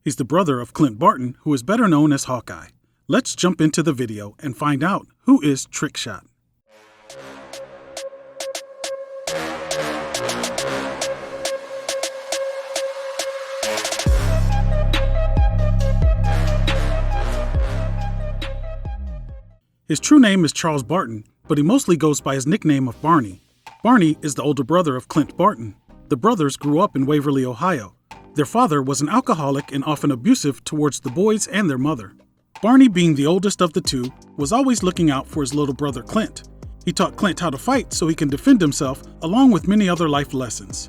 He's the brother of Clint Barton, who is better known as Hawkeye. Let's jump into the video and find out who is Trickshot. His true name is Charles Barton, but he mostly goes by his nickname of Barney. Barney is the older brother of Clint Barton. The brothers grew up in Waverly, Ohio. Their father was an alcoholic and often abusive towards the boys and their mother. Barney, being the oldest of the two, was always looking out for his little brother Clint. He taught Clint how to fight so he can defend himself, along with many other life lessons.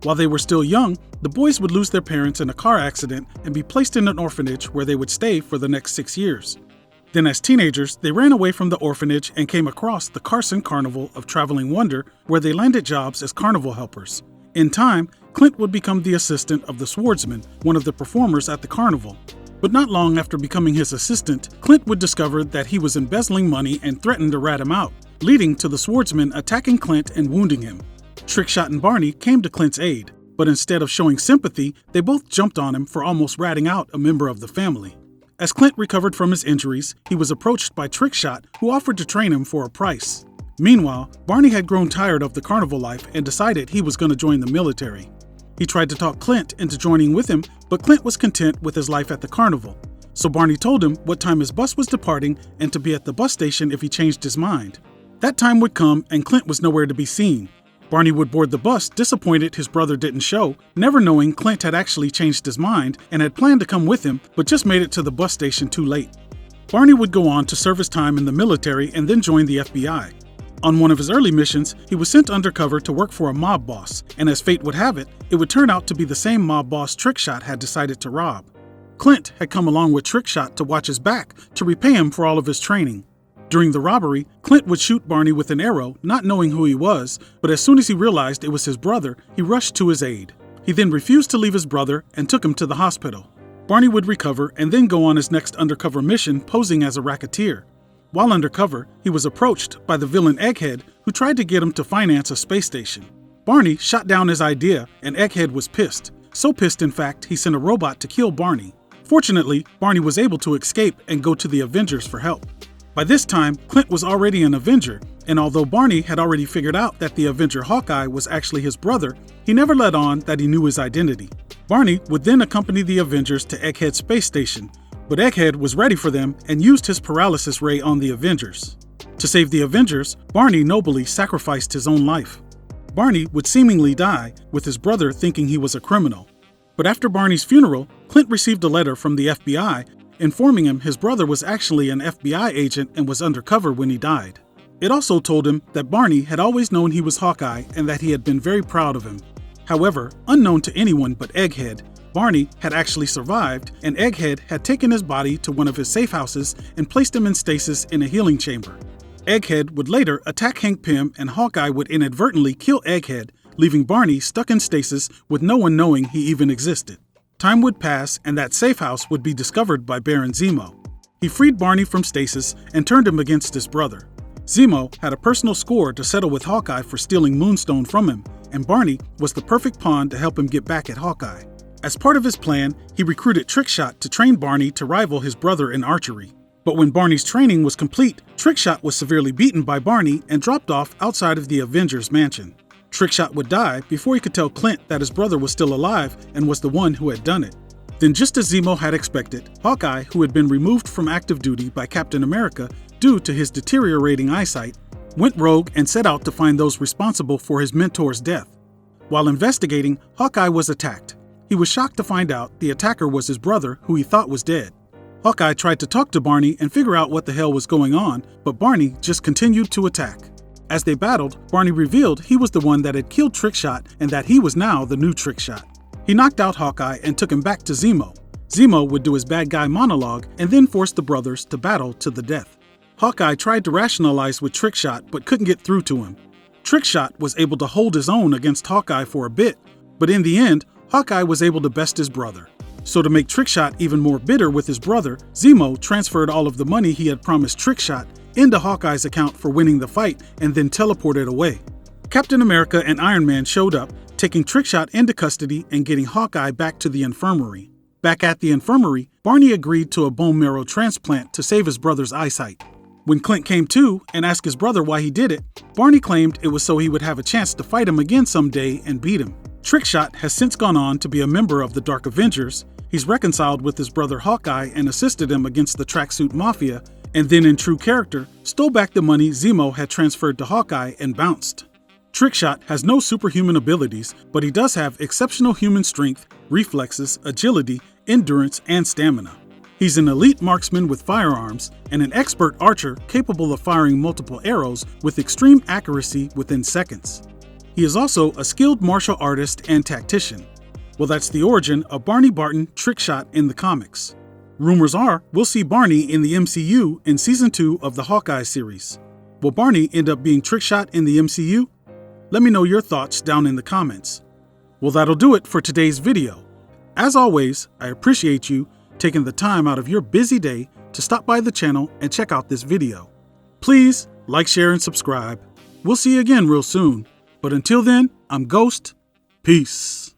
While they were still young, the boys would lose their parents in a car accident and be placed in an orphanage where they would stay for the next 6 years. Then as teenagers, they ran away from the orphanage and came across the Carson Carnival of Traveling Wonder, where they landed jobs as carnival helpers. In time, Clint would become the assistant of the swordsman, one of the performers at the carnival. But not long after becoming his assistant, Clint would discover that he was embezzling money and threatened to rat him out, leading to the swordsman attacking Clint and wounding him. Trickshot and Barney came to Clint's aid, but instead of showing sympathy, they both jumped on him for almost ratting out a member of the family. As Clint recovered from his injuries, he was approached by Trickshot, who offered to train him for a price. Meanwhile, Barney had grown tired of the carnival life and decided he was going to join the military. He tried to talk Clint into joining with him, but Clint was content with his life at the carnival. So Barney told him what time his bus was departing and to be at the bus station if he changed his mind. That time would come and Clint was nowhere to be seen. Barney would board the bus, disappointed his brother didn't show, never knowing Clint had actually changed his mind and had planned to come with him, but just made it to the bus station too late. Barney would go on to serve his time in the military and then join the FBI. On one of his early missions, he was sent undercover to work for a mob boss, and as fate would have it, it would turn out to be the same mob boss Trickshot had decided to rob. Clint had come along with Trickshot to watch his back to repay him for all of his training. During the robbery, Clint would shoot Barney with an arrow, not knowing who he was, but as soon as he realized it was his brother, he rushed to his aid. He then refused to leave his brother and took him to the hospital. Barney would recover and then go on his next undercover mission posing as a racketeer. While undercover, he was approached by the villain Egghead, who tried to get him to finance a space station. Barney shot down his idea and Egghead was pissed. So pissed, in fact, he sent a robot to kill Barney. Fortunately, Barney was able to escape and go to the Avengers for help. By this time, Clint was already an Avenger, and although Barney had already figured out that the Avenger Hawkeye was actually his brother, he never let on that he knew his identity. Barney would then accompany the Avengers to Egghead's space station, but Egghead was ready for them and used his paralysis ray on the Avengers. To save the Avengers, Barney nobly sacrificed his own life. Barney would seemingly die, with his brother thinking he was a criminal. But after Barney's funeral, Clint received a letter from the FBI informing him his brother was actually an FBI agent and was undercover when he died. It also told him that Barney had always known he was Hawkeye and that he had been very proud of him. However, unknown to anyone but Egghead, Barney had actually survived, and Egghead had taken his body to one of his safe houses and placed him in stasis in a healing chamber. Egghead would later attack Hank Pym, and Hawkeye would inadvertently kill Egghead, leaving Barney stuck in stasis with no one knowing he even existed. Time would pass, and that safe house would be discovered by Baron Zemo. He freed Barney from stasis and turned him against his brother. Zemo had a personal score to settle with Hawkeye for stealing Moonstone from him, and Barney was the perfect pawn to help him get back at Hawkeye. As part of his plan, he recruited Trickshot to train Barney to rival his brother in archery. But when Barney's training was complete, Trickshot was severely beaten by Barney and dropped off outside of the Avengers mansion. Trickshot would die before he could tell Clint that his brother was still alive and was the one who had done it. Then, just as Zemo had expected, Hawkeye, who had been removed from active duty by Captain America due to his deteriorating eyesight, went rogue and set out to find those responsible for his mentor's death. While investigating, Hawkeye was attacked. He was shocked to find out the attacker was his brother, who he thought was dead. Hawkeye tried to talk to Barney and figure out what the hell was going on, but Barney just continued to attack. As they battled, Barney revealed he was the one that had killed Trickshot and that he was now the new Trickshot. He knocked out Hawkeye and took him back to Zemo. Zemo would do his bad guy monologue and then force the brothers to battle to the death. Hawkeye tried to rationalize with Trickshot but couldn't get through to him. Trickshot was able to hold his own against Hawkeye for a bit, but in the end, Hawkeye was able to best his brother. So to make Trickshot even more bitter with his brother, Zemo transferred all of the money he had promised Trickshot into Hawkeye's account for winning the fight and then teleported away. Captain America and Iron Man showed up, taking Trickshot into custody and getting Hawkeye back to the infirmary. Back at the infirmary, Barney agreed to a bone marrow transplant to save his brother's eyesight. When Clint came to and asked his brother why he did it, Barney claimed it was so he would have a chance to fight him again someday and beat him. Trickshot has since gone on to be a member of the Dark Avengers. He's reconciled with his brother Hawkeye and assisted him against the Tracksuit Mafia, and then in true character, stole back the money Zemo had transferred to Hawkeye and bounced. Trickshot has no superhuman abilities, but he does have exceptional human strength, reflexes, agility, endurance, and stamina. He's an elite marksman with firearms and an expert archer capable of firing multiple arrows with extreme accuracy within seconds. He is also a skilled martial artist and tactician. Well, that's the origin of Barney Barton Trickshot in the comics. Rumors are we'll see Barney in the MCU in Season 2 of the Hawkeye series. Will Barney end up being Trickshot in the MCU? Let me know your thoughts down in the comments. Well, that'll do it for today's video. As always, I appreciate you taking the time out of your busy day to stop by the channel and check out this video. Please like, share, and subscribe. We'll see you again real soon. But until then, I'm Ghost. Peace.